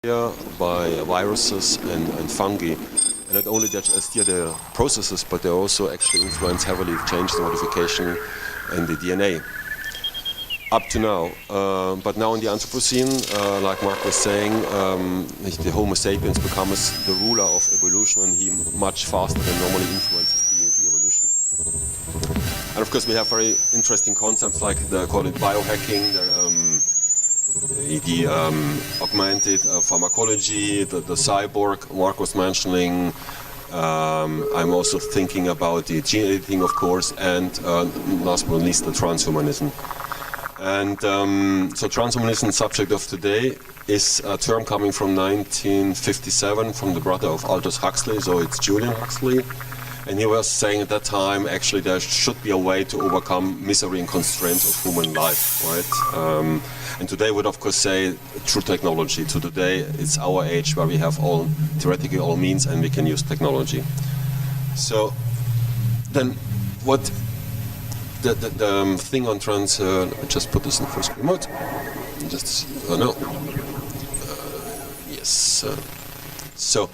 by viruses and fungi. And not only that steer the processes, but they also actually influence heavily change the modification and the DNA. Up to now. But now in the Anthropocene, like Marc was saying, the Homo sapiens becomes the ruler of evolution, and he much faster than normally influences the evolution. And of course we have very interesting concepts like they call it biohacking, the augmented pharmacology, the cyborg Marc was mentioning. I'm also thinking about the gene editing, of course, and last but not least the transhumanism. And so transhumanism, subject of today, is a term coming from 1957 from the brother of Aldous Huxley, so it's Julian Huxley. And he was saying at that time, actually, there should be a way to overcome misery and constraints of human life, right? And today would, of course, say through technology. So today, it's our age where we have all, theoretically, all means, and we can use technology. So then, what the thing on trans? Just put this in full screen mode. Just no. Yes. So.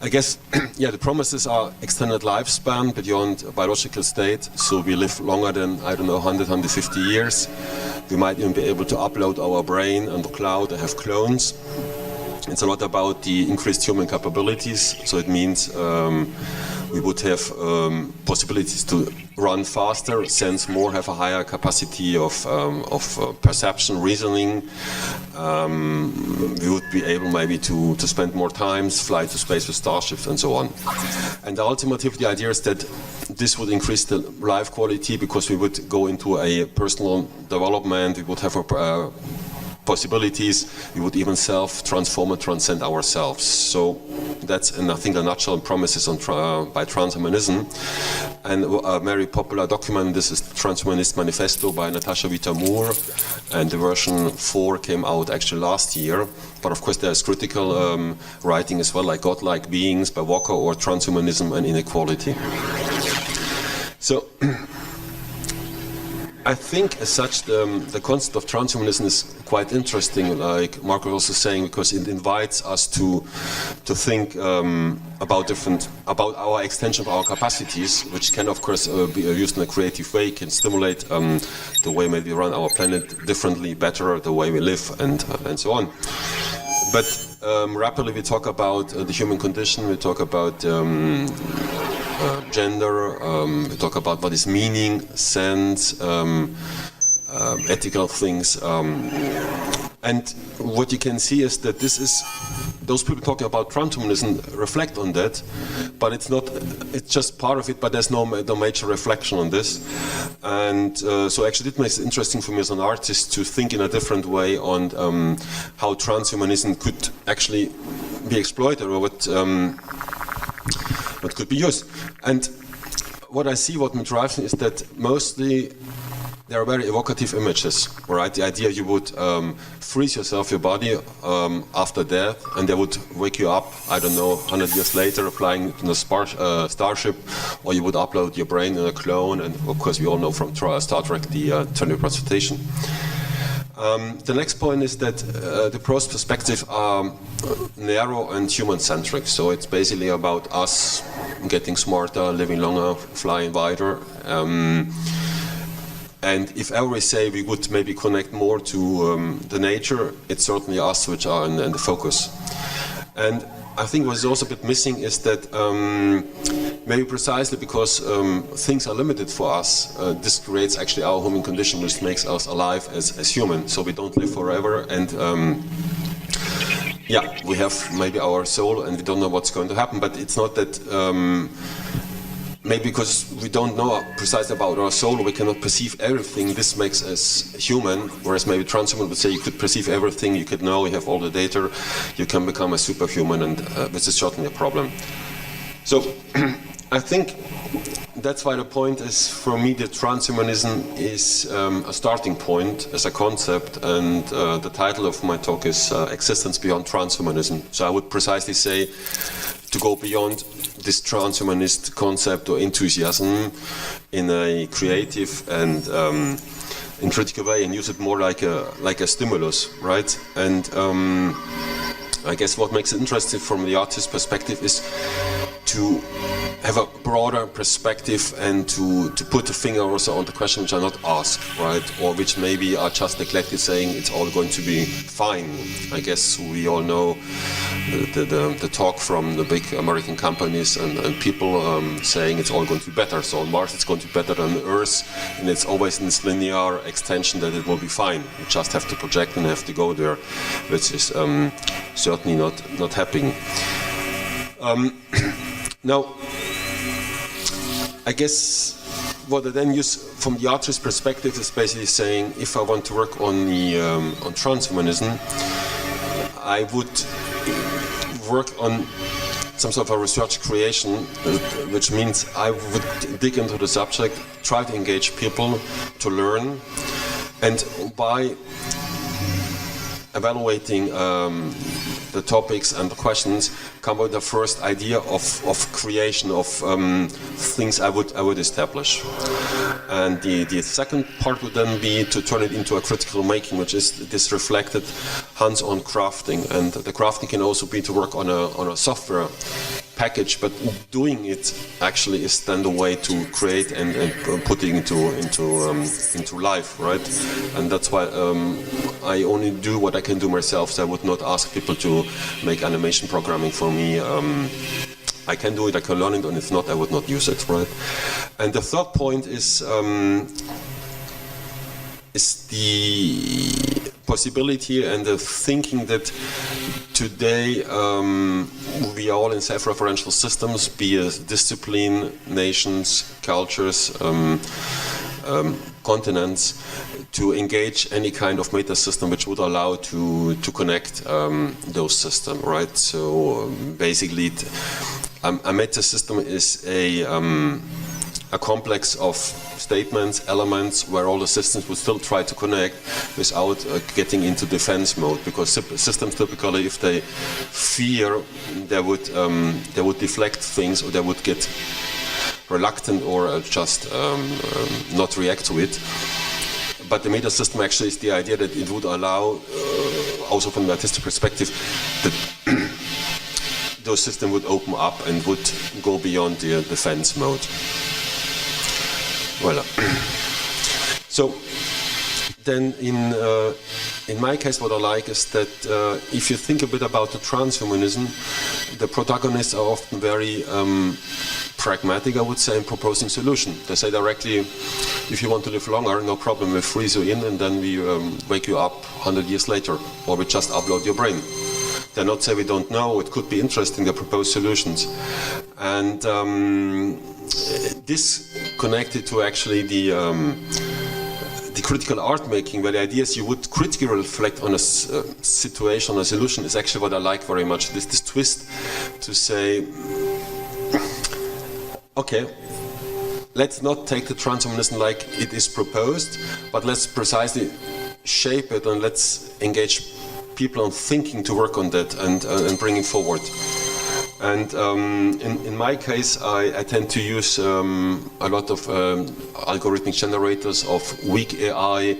I guess, yeah, the promises are extended lifespan beyond biological state, so we live longer than, I don't know, 100, 150 years. We might even be able to upload our brain on the cloud and have clones. It's a lot about the increased human capabilities, so it means we would have possibilities to run faster, sense more, have a higher capacity of perception, reasoning. We would be able maybe to spend more time, fly to space with starships and so on. And ultimately the idea is that this would increase the life quality because we would go into a personal development, we would have a possibilities, we would even self-transform and transcend ourselves. So that's, and I think, a nutshell promises on by Transhumanism. And a very popular document, this is Transhumanist Manifesto by Natasha Vita-Moore, and the version 4 came out actually last year. But of course there's critical writing as well, like Godlike Beings by Walker or Transhumanism and Inequality. So I think, as such, the concept of transhumanism is quite interesting, like Marc was also saying, because it invites us to think about our extension of our capacities, which can, of course, be used in a creative way, can stimulate the way maybe we run our planet differently, better, the way we live, and so on. But rapidly we talk about the human condition, we talk about gender, we talk about what is meaning, sense, ethical things, and what you can see is that this is, those people talking about transhumanism reflect on that, but it's not, it's just part of it, but there's no major reflection on this. And so actually it makes it interesting for me as an artist to think in a different way on how transhumanism could actually be exploited, or what could be used. And what I see, what me drives me, is that mostly there are very evocative images, right? The idea you would freeze yourself, your body, after death, and they would wake you up, I don't know, 100 years later, flying in a starship, or you would upload your brain in a clone, and of course we all know from Star Trek the teletransportation. The next point is that the prose perspectives are narrow and human-centric, so it's basically about us getting smarter, living longer, flying wider. And if ever we say we would maybe connect more to the nature, it's certainly us which are in the focus. And I think what's also a bit missing is that maybe precisely because things are limited for us, this creates actually our human condition, which makes us alive as human. So we don't live forever, and yeah, we have maybe our soul and we don't know what's going to happen, but it's not that maybe because we don't know precisely about our soul, we cannot perceive everything. This makes us human, whereas maybe transhuman would say you could perceive everything, you could know, you have all the data, you can become a superhuman, and this is certainly a problem. So I think that's why the point is, for me, that transhumanism is a starting point as a concept, and the title of my talk is Existence Beyond Transhumanism. So I would precisely say to go beyond this transhumanist concept or enthusiasm in a creative and in critical way, and use it more like a stimulus, right? And I guess what makes it interesting from the artist's perspective is to have a broader perspective and to put the finger also on the questions which are not asked, right? Or which maybe are just neglected, saying it's all going to be fine. I guess we all know the talk from the big American companies and people saying it's all going to be better. So on Mars it's going to be better than Earth, and it's always in this linear extension that it will be fine. You just have to project and have to go there, which is certainly not happening. Now, I guess what I then use from the artist's perspective is basically saying, if I want to work on the on transhumanism, I would work on some sort of a research creation, which means I would dig into the subject, try to engage people to learn, and by evaluating the topics and the questions, come with the first idea of creation of things I would establish. And the second part would then be to turn it into a critical making, which is this reflected hands-on crafting. And the crafting can also be to work on a software package, but doing it actually is then the way to create and put it into life, right? And that's why I only do what I can do myself. So I would not ask people to make animation programming for me. I can do it, I can learn it, and if not, I would not use it, right? And the third point is the possibility and the thinking that today we are all in self-referential systems, be it discipline, nations, cultures, continents, to engage any kind of meta system which would allow to connect those systems, right? So basically, a meta system is a complex of statements, elements, where all the systems would still try to connect without getting into defense mode. Because systems typically, if they fear, they would deflect things, or they would get reluctant or just not react to it. But the meta system actually is the idea that it would allow, also from the artistic perspective, that those systems would open up and would go beyond the defense mode. Voilà. So then in my case, what I like is that if you think a bit about the transhumanism, the protagonists are often very pragmatic, I would say, in proposing solutions. They say directly, if you want to live longer, no problem, we freeze you in and then we wake you up 100 years later, or we just upload your brain. They not say we don't know, it could be interesting, they propose solutions. And this connected to actually the critical art making, where the idea is you would critically reflect on a situation, a solution, is actually what I like very much. This twist to say, okay, let's not take the transhumanism like it is proposed, but let's precisely shape it and let's engage people on thinking to work on that and bring it forward. And in my case, I tend to use a lot of algorithmic generators of weak AI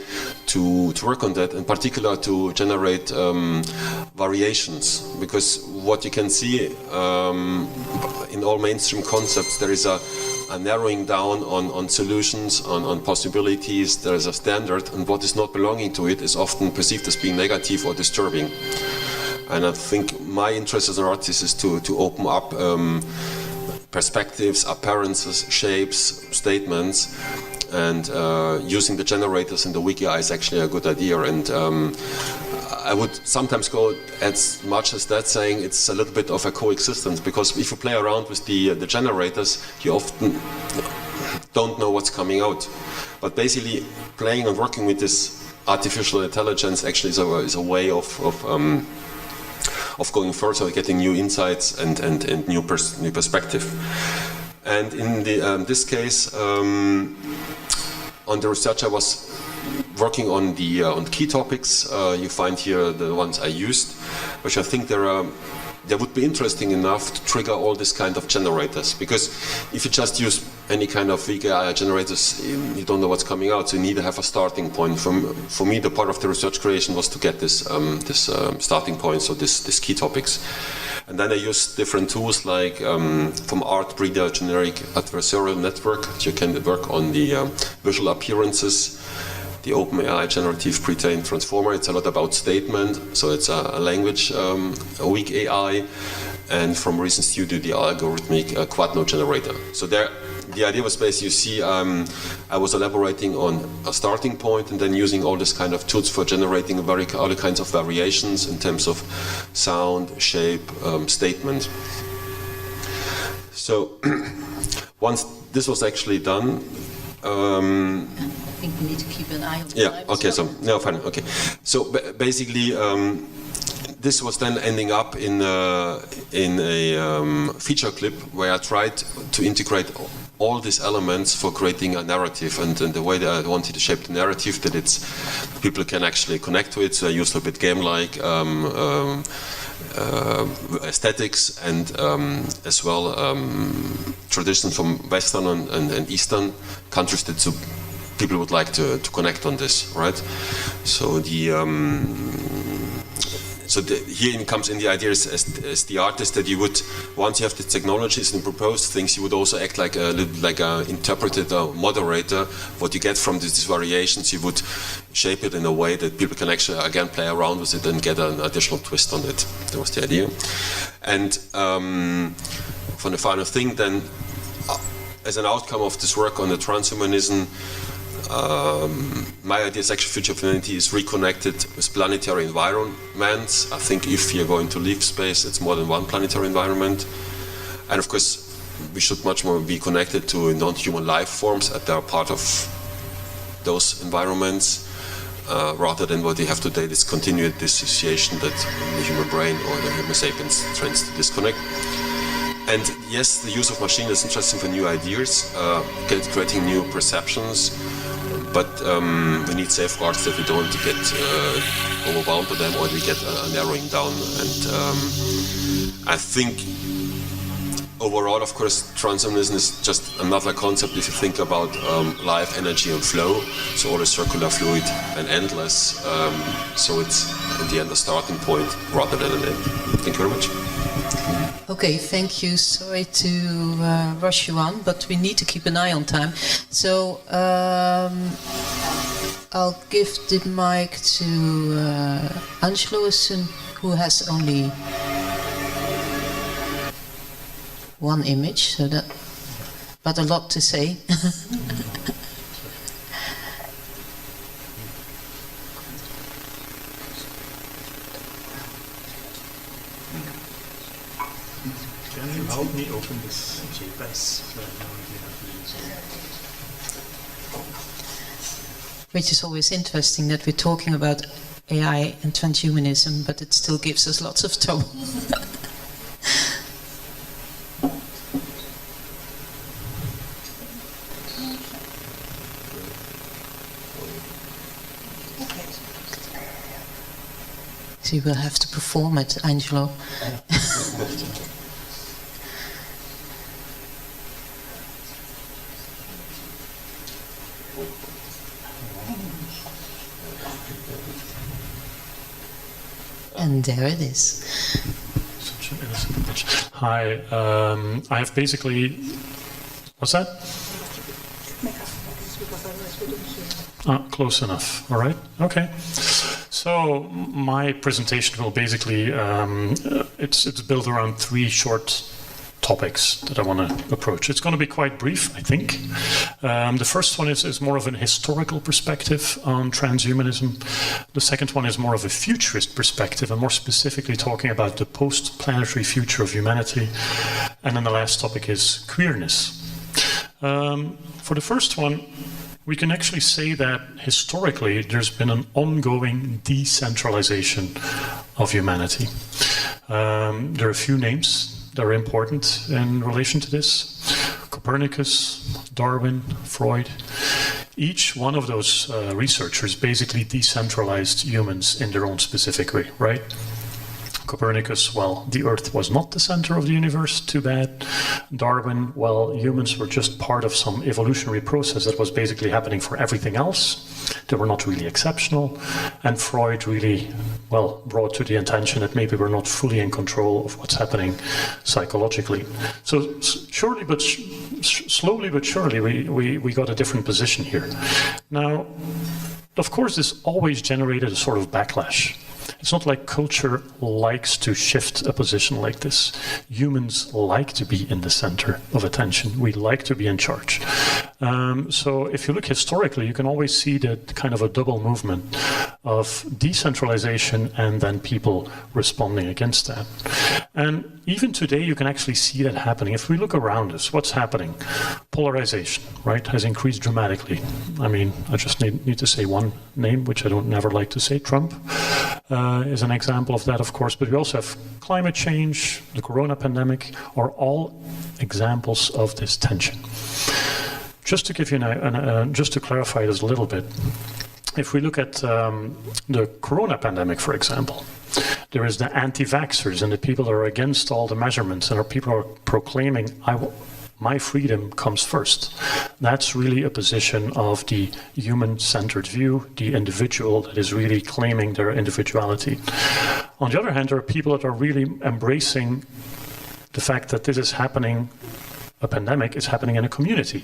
to work on that, in particular to generate variations. Because what you can see in all mainstream concepts, there is a narrowing down on solutions, on possibilities. There is a standard, and what is not belonging to it is often perceived as being negative or disturbing. And I think my interest as an artist is to open up perspectives, appearances, shapes, statements, and using the generators in the wiki is actually a good idea. And I would sometimes go as much as that, saying it's a little bit of a coexistence, because if you play around with the generators, you often don't know what's coming out. But basically, playing and working with this artificial intelligence actually is a way of going further, getting new insights and new perspective. And in this case, on the research I was working on on key topics. You find here the ones I used, which I think they would be interesting enough to trigger all this kind of generators. Because if you just use any kind of weak AI generators, you don't know what's coming out, so you need to have a starting point. For me, the part of the research creation was to get this starting point, so these key topics. And then I used different tools like from Artbreeder generic adversarial network. You can work on the visual appearances, the OpenAI generative pre-trained transformer. It's a lot about statement, so it's a language, a weak AI. And from Reason Studio, the algorithmic quad node generator. So there, the idea was basically, you see, I was elaborating on a starting point and then using all this kind of tools for generating other kinds of variations in terms of sound, shape, statement. So once this was actually done, I think we need to keep an eye on the yeah, okay, so, no, fine, okay. So basically, this was then ending up in a feature clip where I tried to integrate all these elements for creating a narrative, and the way that I wanted to shape the narrative, that people can actually connect to it. So I used a bit game-like aesthetics and as well traditions from Western and Eastern countries that people would like to connect on this, right? So here comes in the idea as the artist that you would, once you have the technologies and proposed things, you would also act like a interpreted moderator. What you get from these variations, you would shape it in a way that people can actually again play around with it and get an additional twist on it. That was the idea. And for the final thing, then, as an outcome of this work on the transhumanism, my idea is actually future of humanity is reconnected with planetary environments. I think if you're going to leave space, it's more than one planetary environment. And of course, we should much more be connected to non-human life forms that are part of those environments, rather than what we have today, this continued dissociation that the human brain or the Homo sapiens tends to disconnect. And yes, the use of machine is interesting for new ideas, creating new perceptions. But we need safeguards that we don't get overwhelmed with them, or we get a narrowing down. And I think overall, of course, transhumanism is just another concept if you think about life, energy, and flow. So all is circular, fluid, and endless. So it's at the end a starting point rather than an end. Thank you very much. Okay, thank you. Sorry to rush you on, but we need to keep an eye on time. So I'll give the mic to Angelo, who has only one image, so that, but a lot to say. Can you help me open this JPEG? Which is always interesting that we're talking about AI and transhumanism, but it still gives us lots of trouble. So you will have to perform it, Angelo. And there it is. Such an innocent image. Hi, I have basically... What's that? Close enough. All right. Okay. So my presentation will basically it's built around 3 short topics that I want to approach. It's going to be quite brief, I think. The first one is more of an historical perspective on transhumanism. The second one is more of a futurist perspective, and more specifically talking about the post-planetary future of humanity. And then the last topic is queerness. For the first one, we can actually say that historically there's been an ongoing decentralization of humanity. There are a few names that are important in relation to this. Copernicus, Darwin, Freud. Each one of those researchers basically decentralized humans in their own specific way, right? Copernicus, well, the Earth was not the center of the universe, too bad. Darwin, well, humans were just part of some evolutionary process that was basically happening for everything else. They were not really exceptional. And Freud really, well, brought to the attention that maybe we're not fully in control of what's happening psychologically. So slowly but surely, we got a different position here. Now, of course, this always generated a sort of backlash. It's not like culture likes to shift a position like this. Humans like to be in the center of attention. We like to be in charge. So if you look historically, you can always see that kind of a double movement of decentralization and then people responding against that. And even today, you can actually see that happening. If we look around us, what's happening? Polarization, right, has increased dramatically. I mean, I just need to say one name, which I don't never like to say, Trump. Is an example of that, of course, but we also have climate change, the corona pandemic, are all examples of this tension. Just to give you just to clarify this a little bit, if we look at the corona pandemic, for example, there is the anti-vaxxers and the people that are against all the measurements and people are proclaiming, my freedom comes first. That's really a position of the human-centered view, the individual that is really claiming their individuality. On the other hand, there are people that are really embracing the fact that this is happening, a pandemic is happening in a community,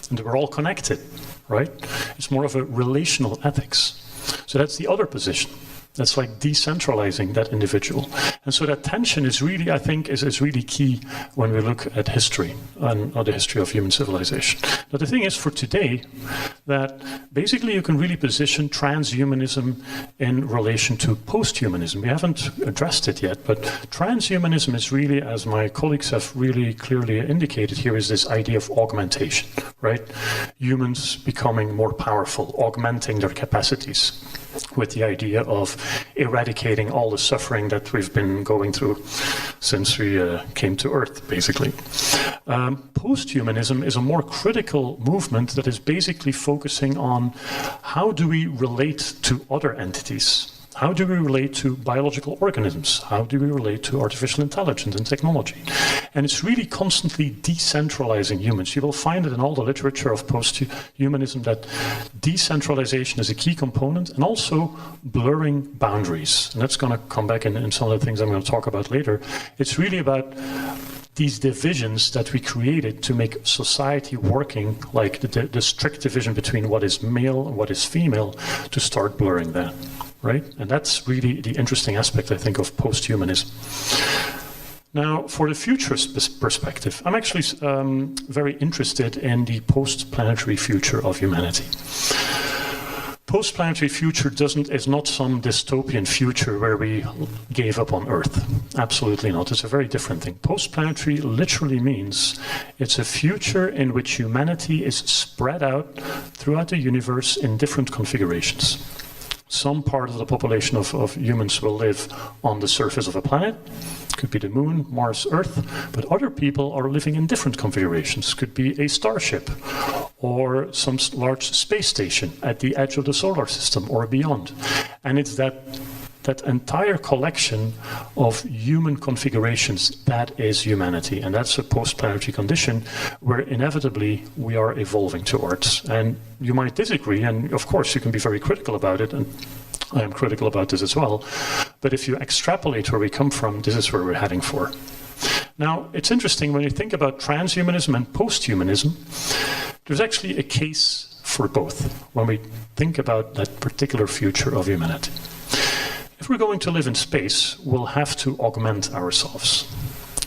and we're all connected, right? It's more of a relational ethics. So that's the other position. That's like decentralizing that individual. And so that tension is really, I think, is really key when we look at history and the history of human civilization. But the thing is for today that basically you can really position transhumanism in relation to posthumanism. We haven't addressed it yet, but transhumanism is really, as my colleagues have really clearly indicated here, is this idea of augmentation, right? Humans becoming more powerful, augmenting their capacities, with the idea of eradicating all the suffering that we've been going through since we came to Earth, basically. Posthumanism is a more critical movement that is basically focusing on how do we relate to other entities? How do we relate to biological organisms? How do we relate to artificial intelligence and technology? And it's really constantly decentralizing humans. You will find it in all the literature of posthumanism that decentralization is a key component and also blurring boundaries. And that's going to come back in some of the things I'm going to talk about later. It's really about these divisions that we created to make society working, like the strict division between what is male and what is female, to start blurring that. Right? And that's really the interesting aspect, I think, of posthumanism. Now, for the future perspective, I'm actually very interested in the post-planetary future of humanity. Post-planetary future is not some dystopian future where we gave up on Earth. Absolutely not. It's a very different thing. Post-planetary literally means it's a future in which humanity is spread out throughout the universe in different configurations. Some part of the population of humans will live on the surface of a planet. Could be the moon, Mars, Earth. But other people are living in different configurations. Could be a starship or some large space station at the edge of the solar system or beyond. And it's that entire collection of human configurations that is humanity. And that's a post-planetary condition where inevitably we are evolving towards. And you might disagree, and of course you can be very critical about it, and I am critical about this as well. But if you extrapolate where we come from, this is where we're heading for. Now, it's interesting when you think about transhumanism and posthumanism, there's actually a case for both when we think about that particular future of humanity. If we're going to live in space, we'll have to augment ourselves.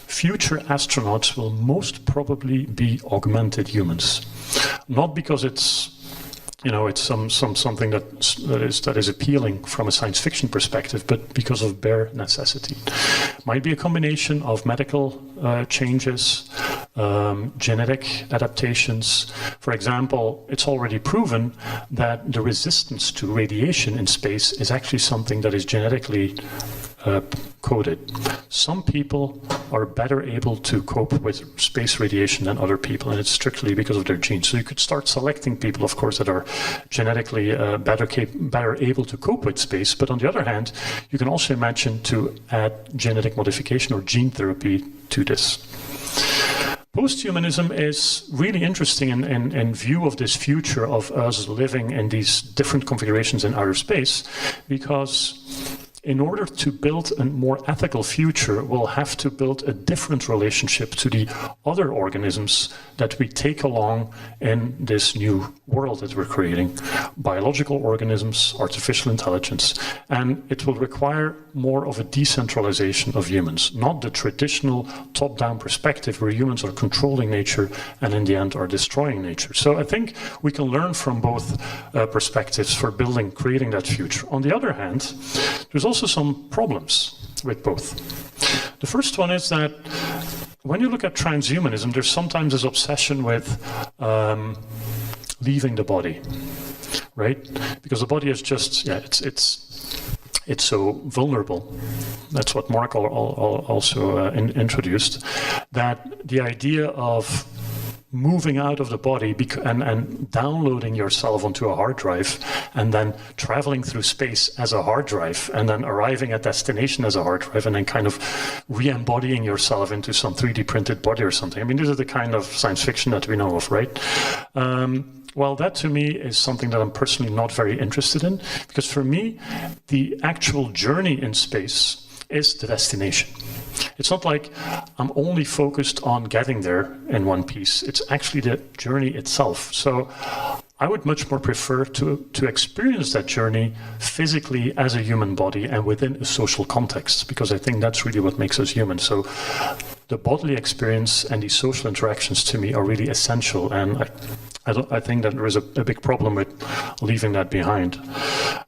Future astronauts will most probably be augmented humans. Not because it's something that is appealing from a science fiction perspective, but because of bare necessity. Might be a combination of medical changes, genetic adaptations. For example, it's already proven that the resistance to radiation in space is actually something that is genetically coded. Some people are better able to cope with space radiation than other people, and it's strictly because of their genes. So you could start selecting people, of course, that are genetically better able to cope with space. But on the other hand, you can also imagine to add genetic modification or gene therapy to this. Posthumanism is really interesting in view of this future of us living in these different configurations in outer space, because in order to build a more ethical future, we'll have to build a different relationship to the other organisms that we take along in this new world that we're creating. Biological organisms, artificial intelligence. And it will require more of a decentralization of humans, not the traditional top-down perspective where humans are controlling nature and in the end are destroying nature. So I think we can learn from both perspectives for creating that future. On the other hand, there's also some problems with both. The first one is that when you look at transhumanism, there's sometimes this obsession with leaving the body, right? Because the body is just, it's so vulnerable. That's what Marc also introduced, that the idea of moving out of the body and downloading yourself onto a hard drive and then traveling through space as a hard drive and then arriving at destination as a hard drive and then kind of re-embodying yourself into some 3D printed body or something. I mean, this is the kind of science fiction that we know of, right? Well, that to me is something that I'm personally not very interested in, because for me, the actual journey in space is the destination. It's not like I'm only focused on getting there in one piece. It's actually the journey itself. So I would much more prefer to experience that journey physically as a human body and within a social context, because I think that's really what makes us human. So the bodily experience and these social interactions to me are really essential, and I think that there is a big problem with leaving that behind.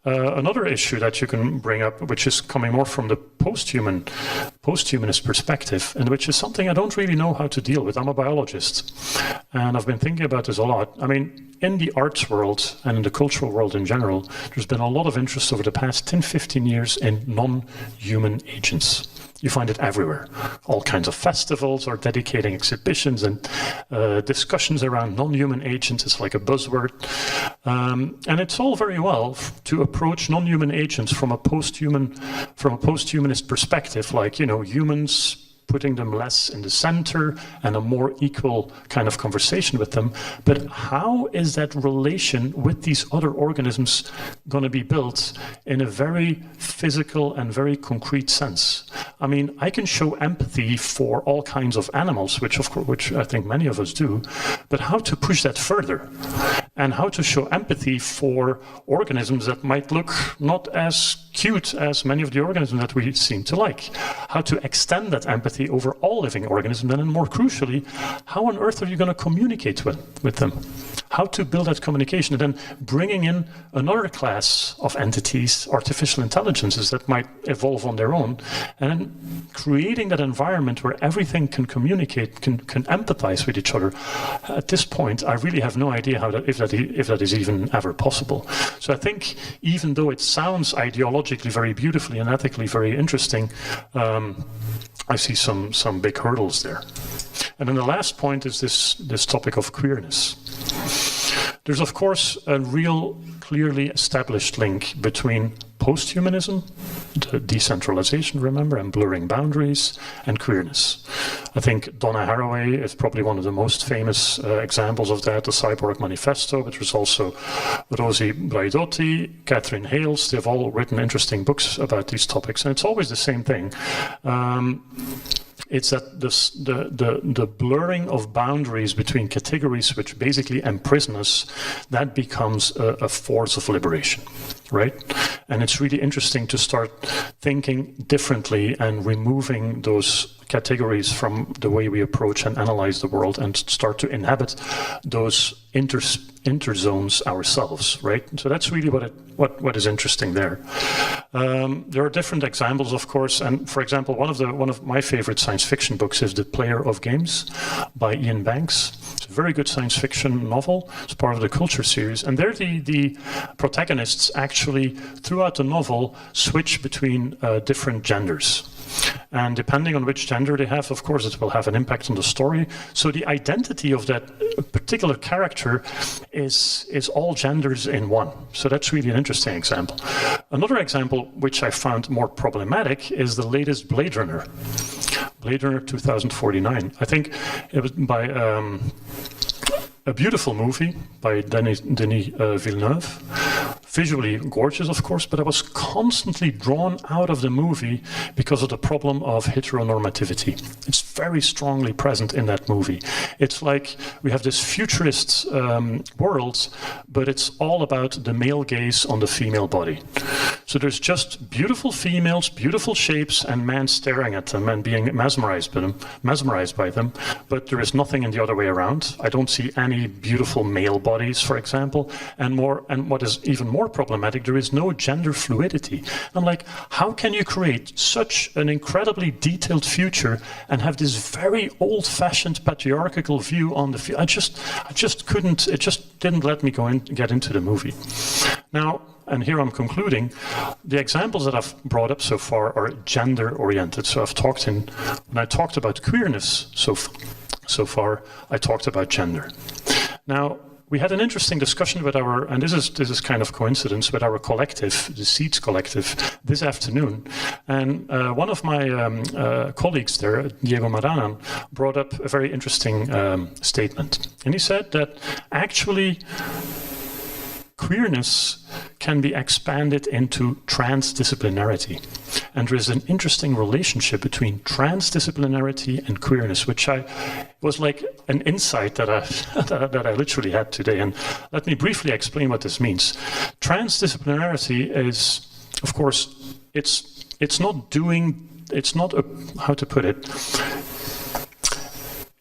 Another issue that you can bring up, which is coming more from the posthumanist perspective, and which is something I don't really know how to deal with. I'm a biologist, and I've been thinking about this a lot. I mean, in the arts world and in the cultural world in general, there's been a lot of interest over the past 10, 15 years in non-human agents. You find it everywhere. All kinds of festivals are dedicating exhibitions and discussions around non-human agents. It's like a buzzword. And it's all very well to approach non-human agents from a posthumanist perspective, like, humans, putting them less in the center and a more equal kind of conversation with them. But how is that relation with these other organisms going to be built in a very physical and very concrete sense? I mean, I can show empathy for all kinds of animals, which I think many of us do, but how to push that further? And how to show empathy for organisms that might look not as cute as many of the organisms that we seem to like. How to extend that empathy over all living organisms, and then more crucially, how on earth are you going to communicate with them? How to build that communication, and then bringing in another class of entities, artificial intelligences that might evolve on their own, and then creating that environment where everything can communicate, can empathize with each other. At this point, I really have no idea if that is even ever possible. So I think even though it sounds ideologically very beautifully and ethically very interesting, I see some big hurdles there. And then the last point is this topic of queerness. There's, of course, a real clearly established link between posthumanism, the decentralization, remember, and blurring boundaries, and queerness. I think Donna Haraway is probably one of the most famous examples of that, the Cyborg Manifesto, but there's also Rosi Braidotti, Catherine Hales. They've all written interesting books about these topics, and it's always the same thing. It's that the blurring of boundaries between categories which basically imprison us, that becomes a force of liberation, right? And it's really interesting to start thinking differently and removing those categories from the way we approach and analyze the world and start to inhabit those interzones ourselves, right? So that's really what is interesting there. There are different examples, of course, and for example, one of my favorite science fiction books is The Player of Games by Ian Banks. It's a very good science fiction novel. It's part of the Culture series, and there the protagonists actually, throughout the novel, switch between different genders. And depending on which gender they have, of course, it will have an impact on the story. So the identity of that particular character is all genders in one. So that's really an interesting example. Another example, which I found more problematic, is the latest Blade Runner. Blade Runner 2049. I think it was by a beautiful movie by Denis Villeneuve. Visually gorgeous, of course, but I was constantly drawn out of the movie because of the problem of heteronormativity. It's very strongly present in that movie. It's like we have this futurist world, but it's all about the male gaze on the female body. So there's just beautiful females, beautiful shapes, and men staring at them and being mesmerized by them, but there is nothing in the other way around. I don't see any beautiful male bodies, for example, and what is even more problematic, there is no gender fluidity. I'm like, how can you create such an incredibly detailed future and have this very old-fashioned patriarchal view on the future? I just couldn't. It just didn't let me get into the movie. Now, and here I'm concluding, the examples that I've brought up so far are gender-oriented. So when I talked about queerness so far, I talked about gender. Now, we had an interesting discussion with and this is kind of coincidence, with our collective, the Seeds Collective, this afternoon. And one of my colleagues there, Diego Maranan, brought up a very interesting statement. And he said that actually queerness can be expanded into transdisciplinarity. And there is an interesting relationship between transdisciplinarity and queerness, which was like an insight that I literally had today. And let me briefly explain what this means. Transdisciplinarity is, of course, it's not how to put it.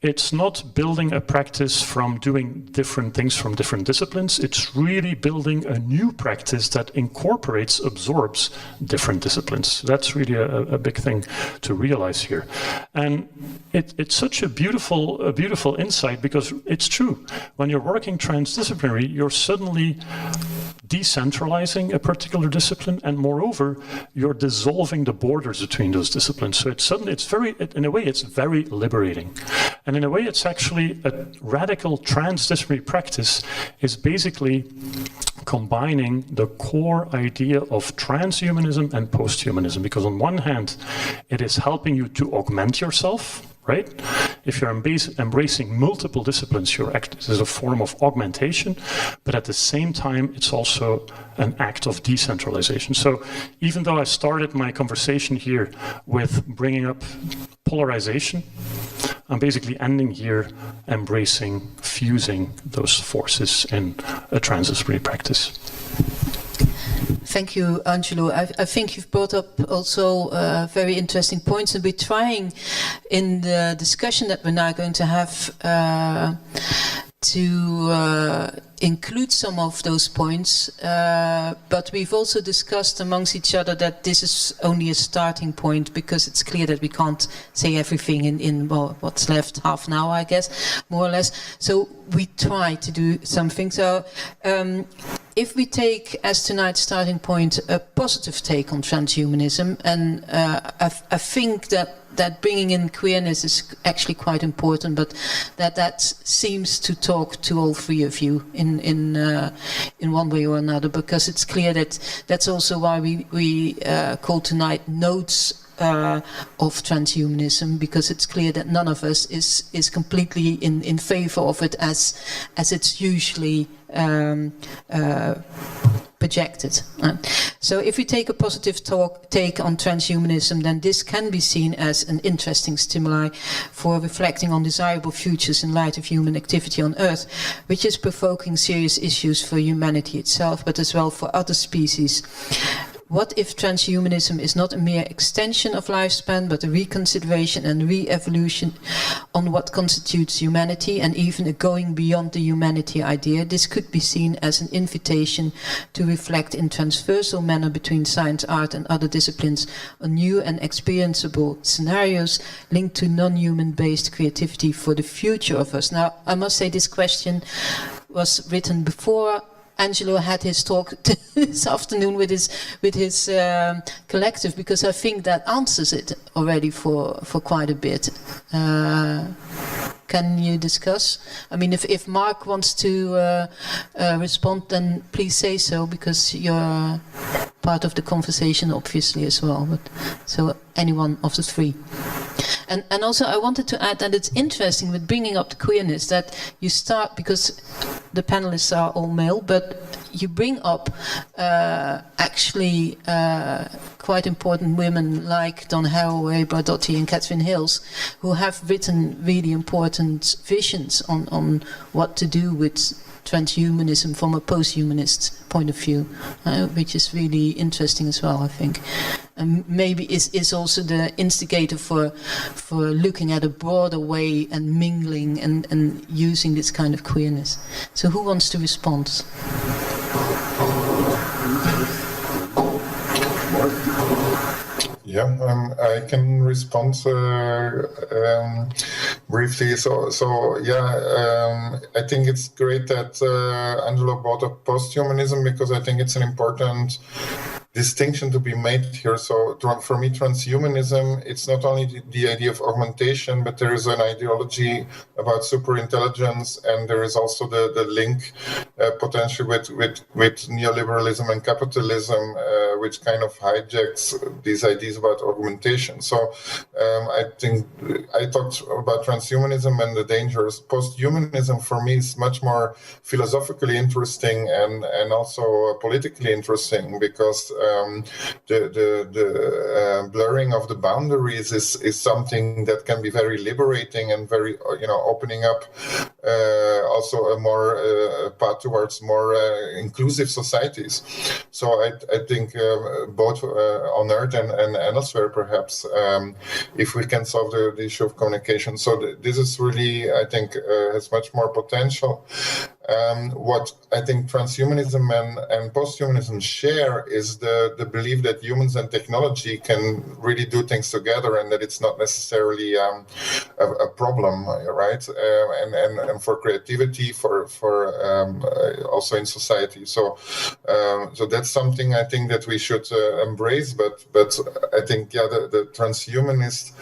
It's not building a practice from doing different things from different disciplines. It's really building a new practice that absorbs different disciplines. That's really a big thing to realize here. And it's such a beautiful insight, because it's true. When you're working transdisciplinary, you're suddenly decentralizing a particular discipline, and moreover, you're dissolving the borders between those disciplines. So in a way, it's very liberating. And in a way, it's actually a radical transdisciplinary practice is basically combining the core idea of transhumanism and posthumanism. Because on one hand, it is helping you to augment yourself, right? If you're embracing multiple disciplines, this is a form of augmentation, but at the same time, it's also an act of decentralization. So even though I started my conversation here with bringing up polarization, I'm basically ending here fusing those forces in a transdisciplinary practice. Thank you, Angelo. I think you've brought up also very interesting points, and we're trying in the discussion that we're now going to have to include some of those points, but we've also discussed amongst each other that this is only a starting point, because it's clear that we can't say everything in what's left, half an hour, I guess, more or less. So we try to do something. So if we take as tonight's starting point a positive take on transhumanism, and I think that bringing in queerness is actually quite important, but that seems to talk to all three of you in one way or another, because it's clear that that's also why we call tonight Notes of Transhumanism, because it's clear that none of us is completely in favor of it as it's usually projected. So if we take a positive take on transhumanism, then this can be seen as an interesting stimuli for reflecting on desirable futures in light of human activity on Earth, which is provoking serious issues for humanity itself, but as well for other species. what if transhumanism is not a mere extension of lifespan, but a reconsideration and re-evolution on what constitutes humanity, and even a going beyond the humanity idea? This could be seen as an invitation to reflect in transversal manner between science, art and other disciplines on new and experienceable scenarios linked to non-human based creativity for the future of us. Now, I must say this question was written before Angelo had his talk this afternoon with his collective, because I think that answers it already for quite a bit. Can you discuss? I mean, if Marc wants to respond, then please say so, because you're part of the conversation, obviously, as well. But so anyone of the three. And also I wanted to add that it's interesting with bringing up the queerness that you start, because the panelists are all male, but you bring up actually quite important women like Dawn Haraway, Bardotti and Catherine Hills, who have written really important visions on what to do with transhumanism from a post-humanist point of view, which is really interesting as well, I think. And maybe is also the instigator for looking at a broader way and mingling and using this kind of queerness. So who wants to respond? Yeah, I can respond briefly. I think it's great that Angelo brought up post-humanism, because I think it's an important distinction to be made here. So for me, transhumanism, it's not only the idea of augmentation, but there is an ideology about superintelligence, and there is also the link potentially with neoliberalism and capitalism, which kind of hijacks these ideas about augmentation. So I think I talked about transhumanism and the dangers. Post-humanism for me is much more philosophically interesting and also politically interesting, because the blurring of the boundaries is something that can be very liberating and very, opening up also a more path towards more inclusive societies. So I think both on Earth and elsewhere, perhaps, if we can solve the issue of communication. So this is really, I think, has much more potential. What I think transhumanism and posthumanism share is the belief that humans and technology can really do things together, and that it's not necessarily a problem, right? And for creativity, for also in society. So that's something I think that we should embrace. But I think the transhumanist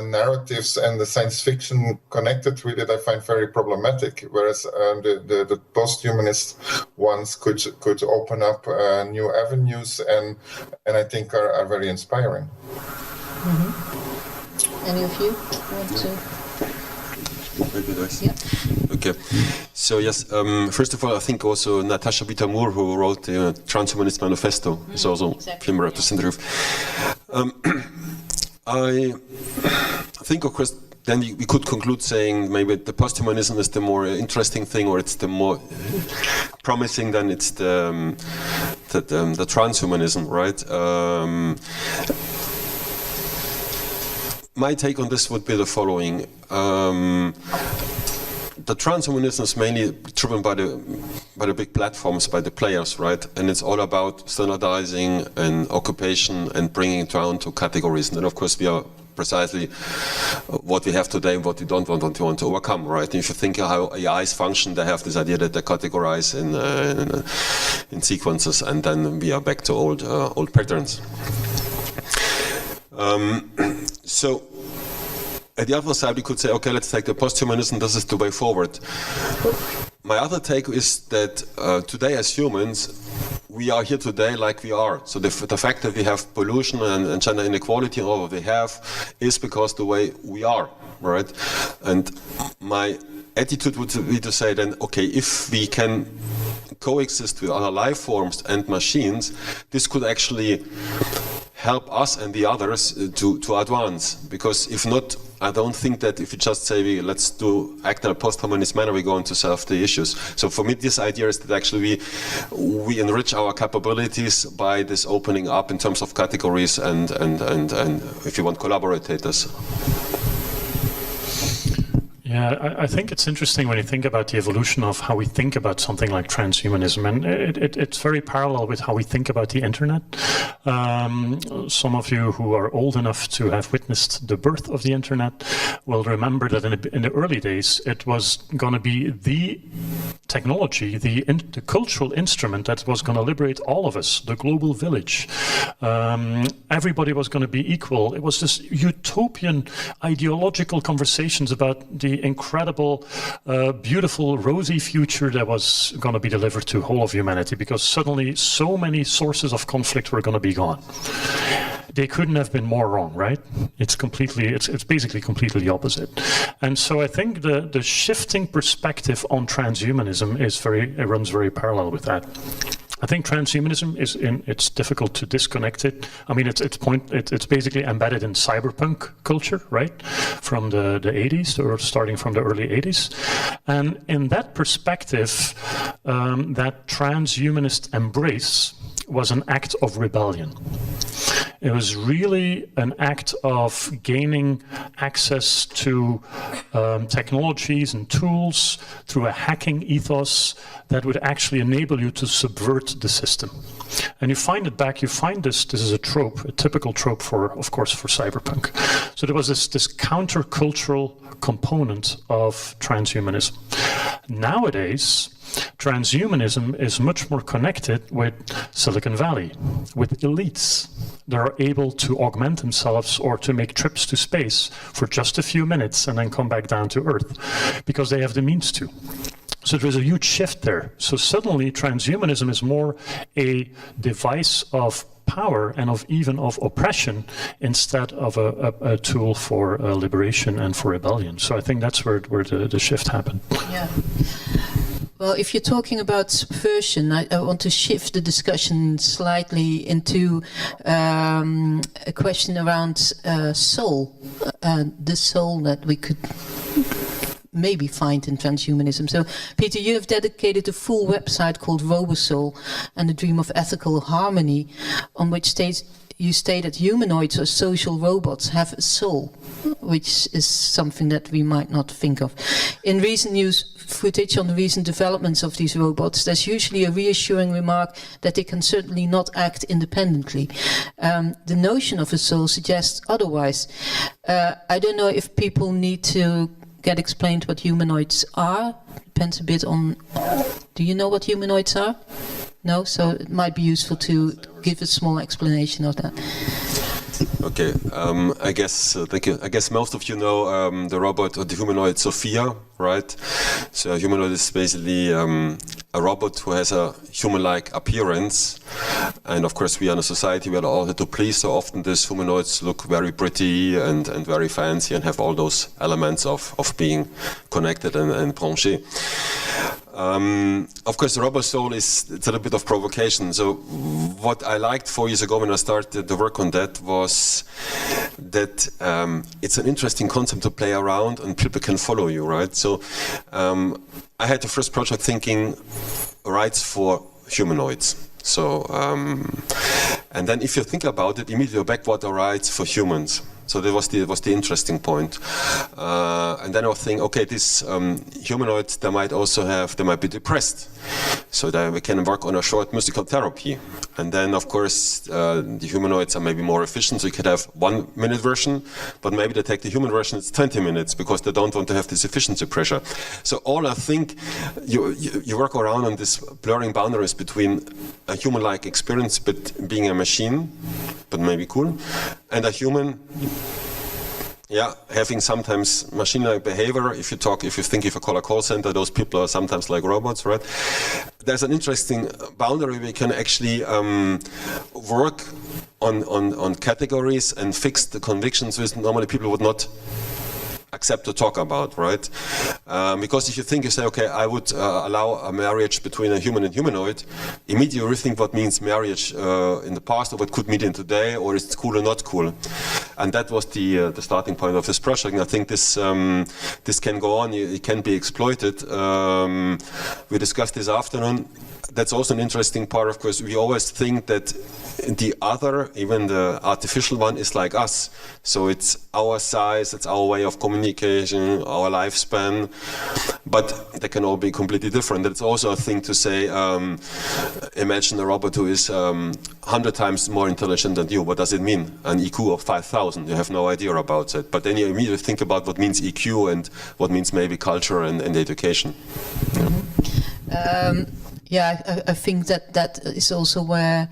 narratives and the science fiction connected with it, I find very problematic. Whereas the post-humanist ones could open up new avenues, and I think are very inspiring. Mm-hmm. Any of you want to? Maybe nice. Yeah. Okay. So yes, first of all, I think also Natasha Bitter-Moore, who wrote the Transhumanist Manifesto, is also film representative. I think, of course, then we could conclude saying maybe the posthumanism is the more interesting thing, or it's the more promising than it's the transhumanism, right? My take on this would be the following. The transhumanism is mainly driven by the big platforms, by the players, right? And it's all about standardizing and occupation and bringing it down to categories. And then, of course, we are precisely what we have today, what we don't want to overcome, right? And if you think how AIs function, they have this idea that they categorize in sequences, and then we are back to old patterns. So at the other side, we could say, okay, let's take the posthumanism, this is the way forward. My other take is that today as humans, we are here today like we are. So the fact that we have pollution and gender inequality and all what we have is because the way we are, right? And my attitude would be to say then, okay, if we can coexist with other life forms and machines, this could actually help us and the others to advance. Because if not, I don't think that if you just say let's act in a post-humanist manner, we're going to solve the issues. So for me, this idea is that actually we enrich our capabilities by this opening up in terms of categories and if you want, collaborators. Yeah, I think it's interesting when you think about the evolution of how we think about something like transhumanism, and it's very parallel with how we think about the internet. Some of you who are old enough to have witnessed the birth of the internet will remember that in the early days it was going to be the technology, the cultural instrument that was going to liberate all of us, the global village. Everybody was going to be equal. It was this utopian ideological conversations about the incredible, beautiful, rosy future that was going to be delivered to whole of humanity, because suddenly so many sources of conflict were going to be gone. They couldn't have been more wrong, right? It's basically completely the opposite. And so I think the shifting perspective on transhumanism runs very parallel with that. I think transhumanism it's difficult to disconnect it. I mean, it's basically embedded in cyberpunk culture, right? From the 80s, or starting from the early 80s. And in that perspective, that transhumanist embrace was an act of rebellion. It was really an act of gaining access to technologies and tools through a hacking ethos that would actually enable you to subvert the system. And you find this is a trope, a typical trope of course, for cyberpunk. So there was this countercultural component of transhumanism. Nowadays, transhumanism is much more connected with Silicon Valley, with elites that are able to augment themselves or to make trips to space for just a few minutes and then come back down to Earth because they have the means to. So there's a huge shift there. So suddenly transhumanism is more a device of power and even of oppression instead of a tool for liberation and for rebellion. So I think that's where the shift happened. Yeah. Well, if you're talking about subversion, I want to shift the discussion slightly into a question around soul, the soul that we could maybe find in transhumanism. So, Peter, you have dedicated a full website called Robosoul and the Dream of Ethical Harmony, on which you state that humanoids or social robots have a soul, which is something that we might not think of. In recent news footage on the recent developments of these robots, there's usually a reassuring remark that they can certainly not act independently. The notion of a soul suggests otherwise. I don't know if people need to get explained what humanoids are. Depends a bit on... Do you know what humanoids are? No? So it might be useful to give a small explanation of that. Okay, I guess, thank you. I guess most of you know the robot or the humanoid Sophia, right? So a humanoid is basically a robot who has a human-like appearance. And of course we are in a society where all have to please, so often these humanoids look very pretty and very fancy and have all those elements of being connected and branché. Of course, the Robosoul it's a little bit of provocation. So what I liked 4 years ago when I started the work on that was that it's an interesting concept to play around and people can follow you, right? So I had the first project thinking rights for humanoids. So, and then if you think about it, immediately backward are rights for humans. So that was the interesting point. And then I was thinking, okay, these humanoids, they might be depressed. So that we can work on a short musical therapy. And then, of course, the humanoids are maybe more efficient, so you could have 1 minute version, but maybe they take the human version, it's 20 minutes, because they don't want to have this efficiency pressure. So all I think, you work around on this blurring boundaries between a human-like experience, but being a machine, but maybe cool, and a human, having sometimes machine-like behavior. If you call a call center, those people are sometimes like robots, right? There's an interesting boundary we can actually work on categories and fix the convictions which normally people would not accept to talk about, right? Because if you think, you say, okay, I would allow a marriage between a human and humanoid, immediately you think what means marriage in the past, or what could mean in today, or is it cool or not cool? And that was the starting point of this project. And I think this this can go on, it can be exploited. We discussed this afternoon. That's also an interesting part, of course. We always think that the other, even the artificial one, is like us. So it's our size, it's our way of communication, our lifespan. But they can all be completely different. It's also a thing to say, imagine a robot who is 100 times more intelligent than you. What does it mean? An EQ of 5,000. You have no idea about it. But then you immediately think about what means EQ and what means maybe culture and education. Yeah, I think that is also where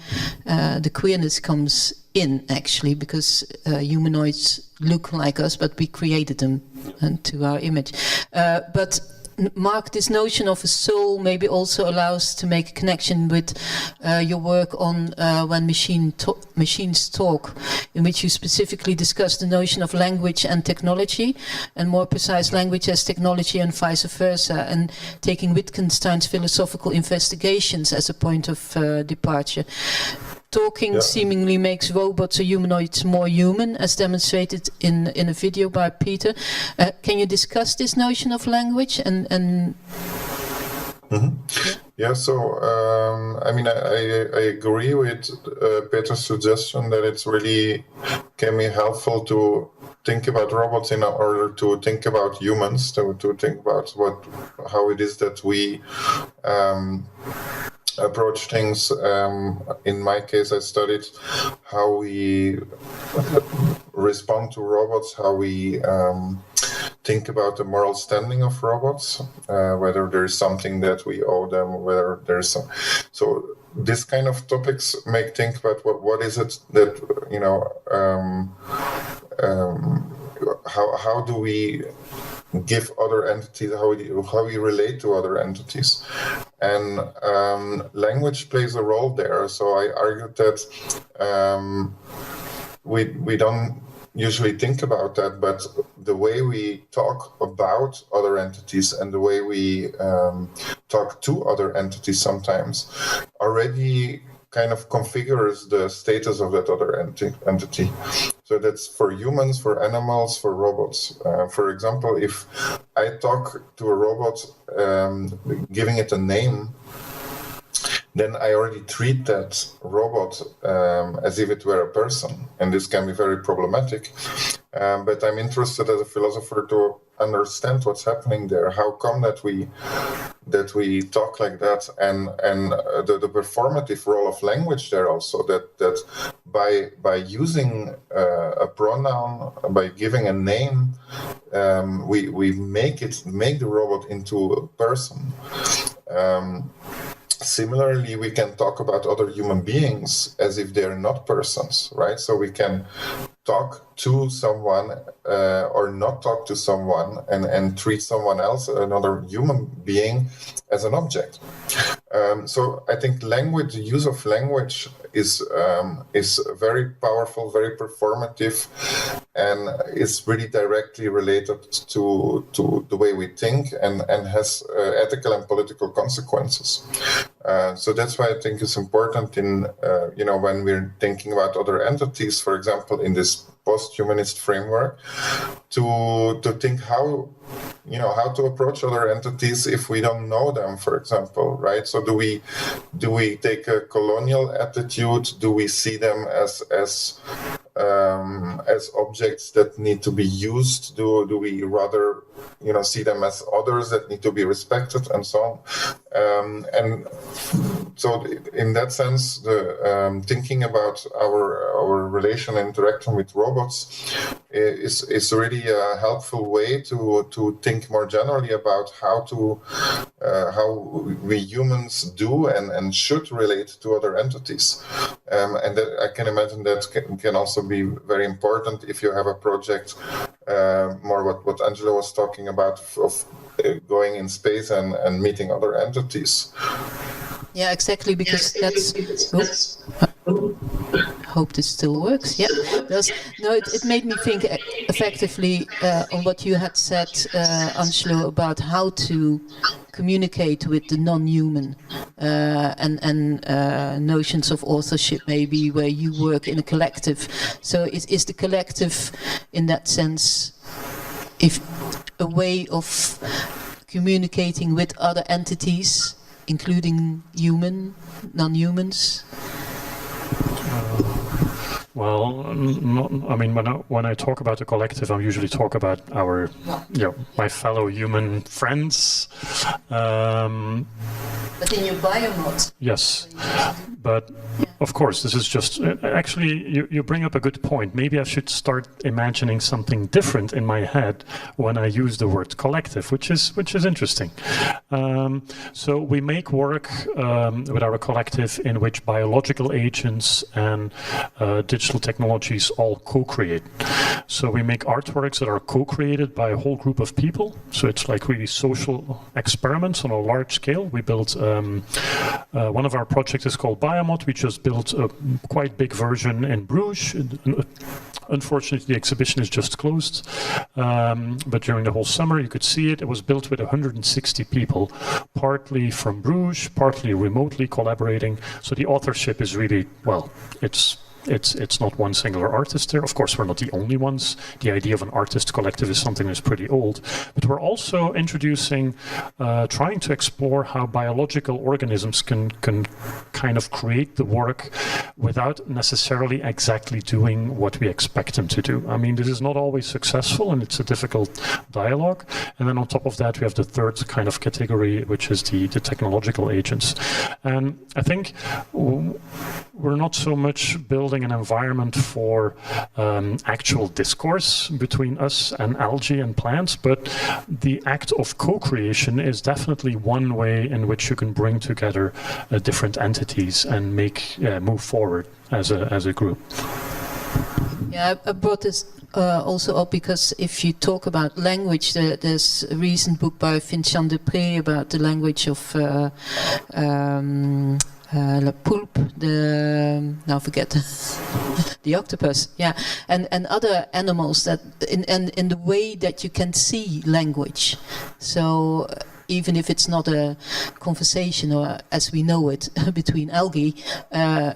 the queerness comes in, actually, because humanoids look like us, but we created them to our image. But Marc, this notion of a soul maybe also allows to make a connection with your work on when machines talk, in which you specifically discuss the notion of language and technology, and more precise, language as technology and vice versa, and taking Wittgenstein's philosophical investigations as a point of departure. Talking seemingly makes robots or humanoids more human, as demonstrated in a video by Peter. Can you discuss this notion of language and Mm-hmm. Yeah, so I mean, I agree with Peter's suggestion that it's really can be helpful to think about robots in order to think about humans, to think about how it is that we approach things. In my case, I studied how we respond to robots, how we think about the moral standing of robots, whether there is something that we owe them, whether there's some. So this kind of topics make think about what is it that, you know, how do we give other entities, how we relate to other entities. And language plays a role there. So I argued that we don't usually think about that, but the way we talk about other entities and the way we talk to other entities sometimes already kind of configures the status of that other entity. So that's for humans, for animals, for robots. For example, if I talk to a robot, giving it a name, then I already treat that robot as if it were a person. And this can be very problematic. But I'm interested as a philosopher to understand what's happening there. How come that we talk like that, and the performative role of language there also, that by using a pronoun, by giving a name, we make the robot into a person. Similarly, we can talk about other human beings as if they're not persons, right? So we can talk to someone or not talk to someone and treat someone else, another human being, as an object. So I think language, the use of language is very powerful, very performative, and is really directly related to the way we think and has ethical and political consequences. So that's why I think it's important in when we're thinking about other entities, for example, in this post-humanist framework, to think how to approach other entities if we don't know them, for example, right? So do we take a colonial attitude? Do we see them as objects that need to be used? Do we rather see them as others that need to be respected, and so on? And so in that sense, the thinking about our relation and interaction with robots is really a helpful way to think more generally about how we humans do and should relate to other entities. And that, I can imagine that can also be very important if you have a project, more what Angelo was talking about, of going in space and meeting other entities. Yeah, exactly, because that's... hope this still works. Yeah, it made me think effectively on what you had said, Angelo, about how to communicate with the non-human and notions of authorship, maybe where you work in a collective. So is the collective, in that sense, if a way of communicating with other entities, including human, non-humans? Well, I mean, when I talk about the collective, I usually talk about our, my fellow human friends. But in your biomod. Yes, but of course, this is just actually you bring up a good point. Maybe I should start imagining something different in my head when I use the word collective, which is interesting. So we make work with our collective in which biological agents and digital technologies all co-create. So we make artworks that are co-created by a whole group of people. So it's like really social experiments on a large scale. We built one of our projects is called Biomod. We just built a quite big version in Bruges. Unfortunately, the exhibition is just closed. But during the whole summer, you could see it. It was built with 160 people, partly from Bruges, partly remotely collaborating. So the authorship is really, well, it's not one singular artist there. Of course, we're not the only ones. The idea of an artist collective is something that's pretty old. But we're also introducing, trying to explore how biological organisms can kind of create the work without necessarily exactly doing what we expect them to do. I mean, this is not always successful, and it's a difficult dialogue. And then on top of that, we have the third kind of category, which is the technological agents. And I think we're not so much building an environment for actual discourse between us and algae and plants, but the act of co-creation is definitely one way in which you can bring together different entities and move forward as a group. Yeah, I brought this also up because if you talk about language, there's a recent book by Vincent Depré about the language of La poulpe, now forget the octopus, yeah, and other animals that in the way that you can see language. So even if it's not a conversation or as we know it between algae,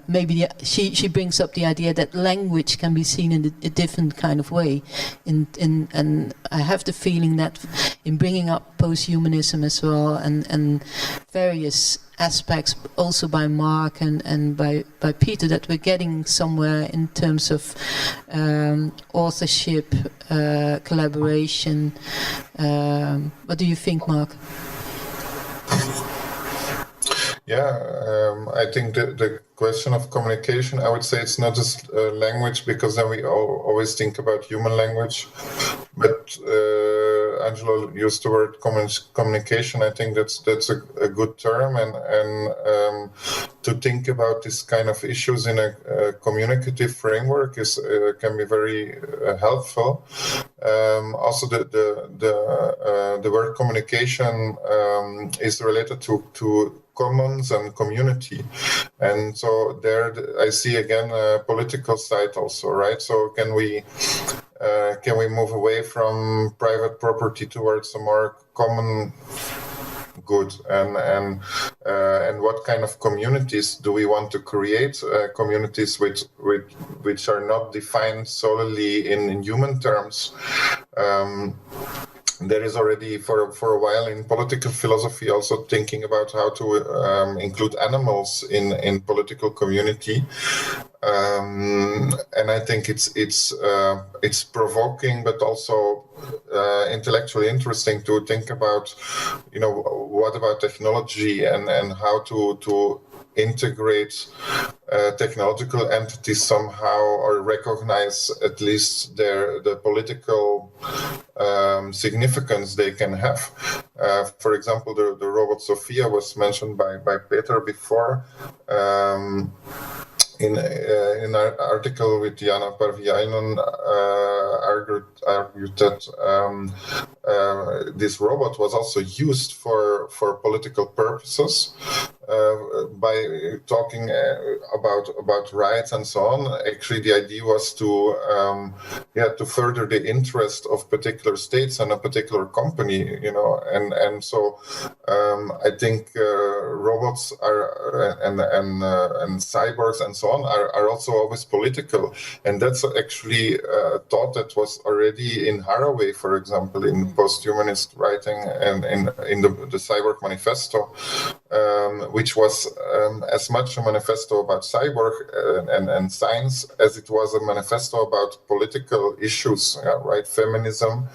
maybe she brings up the idea that language can be seen in a different kind of way. And I have the feeling that in bringing up post-humanism as well and various aspects also by Marc and by Peter, that we're getting somewhere in terms of authorship, collaboration. What do you think, Marc? Yeah, I think the question of communication, I would say it's not just language, because then we always think about human language. But Angelo used the word communication. I think that's a good term, and to think about this kind of issues in a communicative framework can be very helpful. Also, the word communication is related to commons and community, and so there I see again a political side also, right? So can we move away from private property towards a more common good, and what kind of communities do we want to create? Communities which are not defined solely in human terms. There is already for a while in political philosophy also thinking about how to include animals in political community, and I think it's provoking, but also intellectually interesting to think about, what about technology and how to integrate technological entities somehow, or recognize at least the political significance they can have. For example, the robot Sophia was mentioned by Peter before. In an article with Jana Parviainen argued that this robot was also used for political purposes. by talking about rights and so on. Actually, the idea was to further the interest of particular states and a particular company, and so I think robots are and cyborgs and so on are also always political, and that's actually a thought that was already in Haraway, for example, in post-humanist writing and in the Cyborg Manifesto, which was as much a manifesto about cyborg and science as it was a manifesto about political issues, right? Feminism,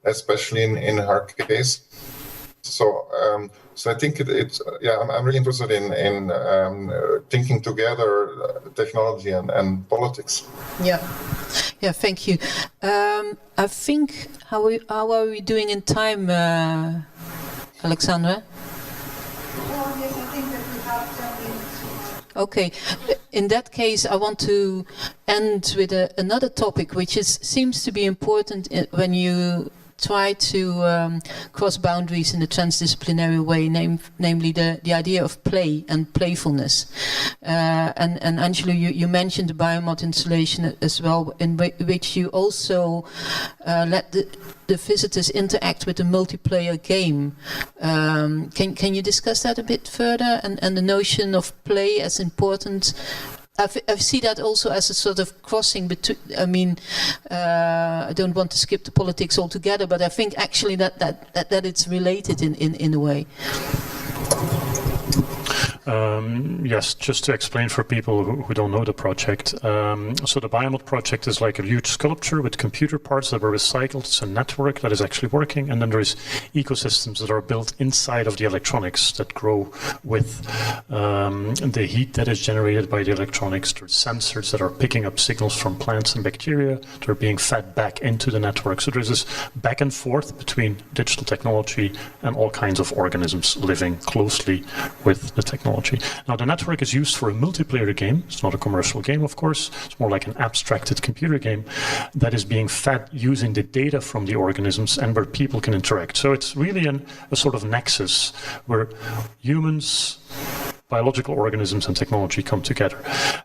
especially in her case. So I think I'm really interested in thinking together technology and politics. Yeah, thank you. I think how are we doing in time, Alexandra? Well, yes, I think that we have 10 minutes. Okay, in that case, I want to end with another topic, which seems to be important when you try to cross boundaries in a transdisciplinary way, namely the idea of play and playfulness. And Angelo, you mentioned the biomod installation as well, in which you also let the visitors interact with the multiplayer game. Can you discuss that a bit further, and the notion of play as important? I see that also as a sort of crossing between. I mean, I don't want to skip the politics altogether, but I think actually that it's related in a way. Yes, just to explain for people who don't know the project. So the Biomod project is like a huge sculpture with computer parts that were recycled. It's a network that is actually working. And then there's ecosystems that are built inside of the electronics that grow with the heat that is generated by the electronics. There's sensors that are picking up signals from plants and bacteria that are being fed back into the network. So there's this back and forth between digital technology and all kinds of organisms living closely with the technology. Now, the network is used for a multiplayer game. It's not a commercial game, of course. It's more like an abstracted computer game that is being fed using the data from the organisms and where people can interact. So it's really a sort of nexus where humans, biological organisms and technology come together.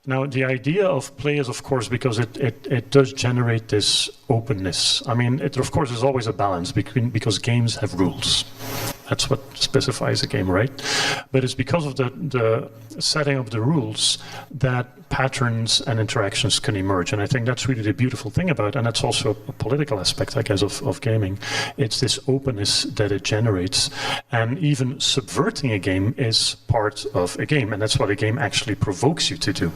Now, the idea of play is, of course, because it does generate this openness. I mean, it, of course, is always a balance because games have rules. That's what specifies a game, right? But it's because of the setting of the rules that patterns and interactions can emerge. And I think that's really the beautiful thing about it. And that's also a political aspect, I guess, of gaming. It's this openness that it generates. And even subverting a game is part of a game. And that's what a game actually provokes you to do.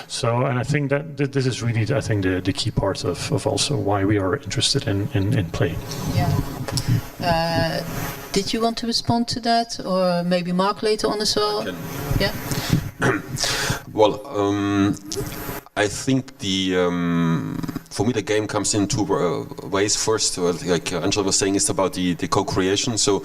So, and I think that this is really, I think, the key part of also why we are interested in play. Yeah. Did you want to respond to that, or maybe Marc later on as well? Yeah. Well, I think for me the game comes in two ways. First, like Angelo was saying, it's about the co-creation. So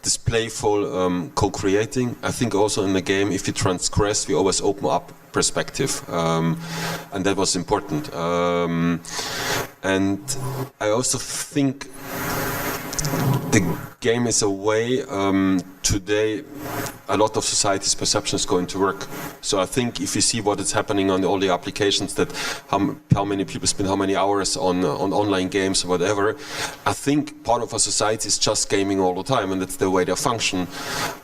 this playful co-creating. I think also in the game, if you transgress, we always open up perspective, and that was important. And I also think the game is a way today a lot of society's perception is going to work. So I think if you see what is happening on all the applications, that how many people spend how many hours on online games or whatever, I think part of our society is just gaming all the time, and that's the way they function.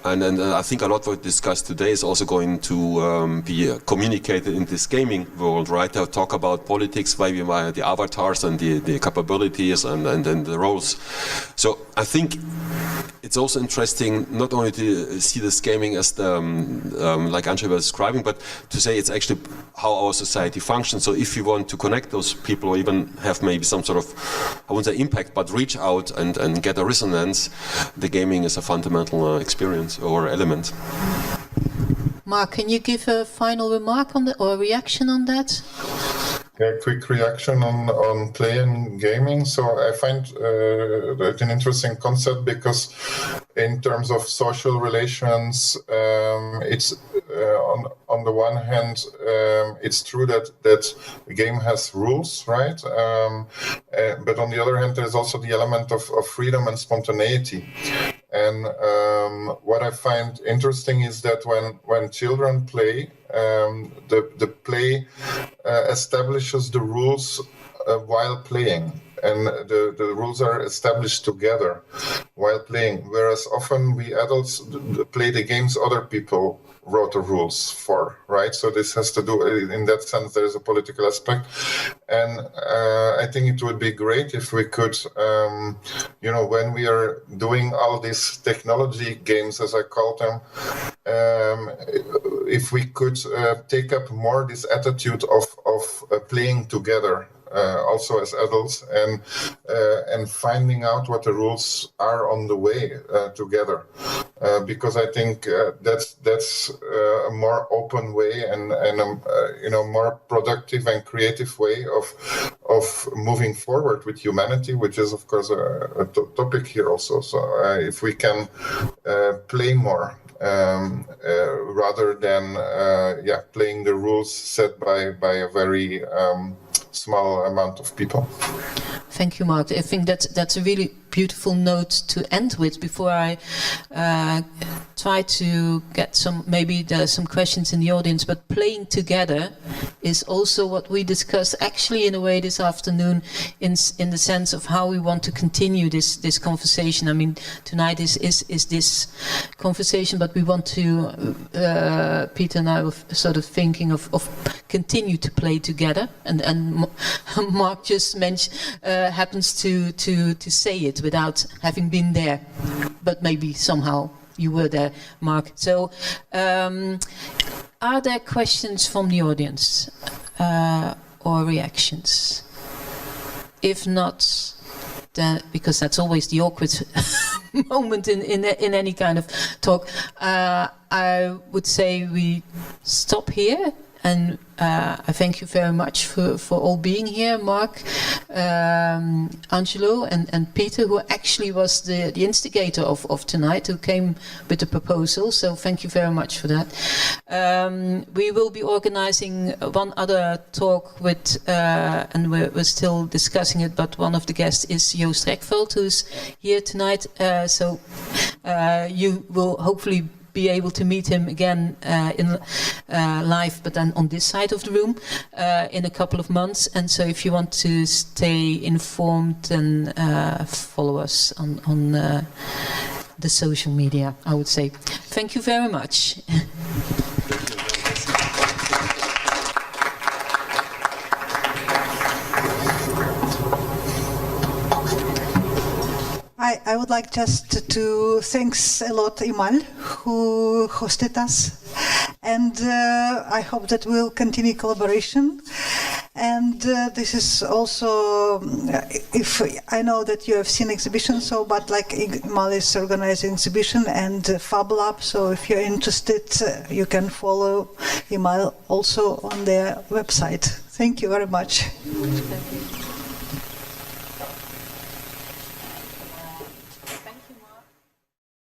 And I think a lot of what we discussed today is also going to be communicated in this gaming world, right? They'll talk about politics, maybe via the avatars and the capabilities and the roles. So I think it's also interesting not only to see this gaming as the like Angelo was describing, but to say it's actually how our society functions. So if you want to connect those people, or even have maybe some sort of, I wouldn't say impact, but reach out and get a resonance, the gaming is a fundamental experience or element. Marc, can you give a final remark on or reaction on that? Yeah, quick reaction on play and gaming. So I find that an interesting concept because in terms of social relations, it's on the one hand, it's true that the game has rules, right? But on the other hand, there's also the element of freedom and spontaneity. And what I find interesting is that when children play, the play establishes the rules while playing. And the rules are established together while playing. Whereas often we adults play the games other people wrote the rules for, right? So this has to do, in that sense, there is a political aspect. And I think it would be great if we could, when we are doing all these technology games, as I call them, if we could take up more this attitude of playing together. Also as adults, and finding out what the rules are on the way together, because I think that's a more open way and a more productive and creative way of moving forward with humanity, which is of course a topic here also. So if we can play more. Rather than playing the rules set by a very small amount of people. Thank you, Marc. I think that's a really beautiful note to end with before I try to get maybe there are some questions in the audience, but playing together is also what we discussed actually in a way this afternoon in the sense of how we want to continue this conversation. I mean, tonight is this conversation, but we want to, Peter and I were sort of thinking of continue to play together, and Marc just happens to say it without having been there, but maybe somehow you were there, Marc. So, are there questions from the audience or reactions? If not, then, because that's always the awkward moment in any kind of talk, I would say we stop here. And I thank you very much for all being here, Marc, Angelo, and Peter, who actually was the instigator of tonight, who came with the proposal. So thank you very much for that. We will be organizing one other talk with, and we're still discussing it, but one of the guests is Joost Rekveld, who's here tonight. So you will hopefully be able to meet him again in live, but then on this side of the room in a couple of months. And so if you want to stay informed, then follow us on the social media, I would say. Thank you very much. I would like just to thanks a lot Imal, who hosted us, and I hope that we'll continue collaboration. And this is also, if I know that you have seen exhibition, so but like Imal is organizing exhibition and Fab Lab, so if you're interested, you can follow Imal also on their website. Thank you very much.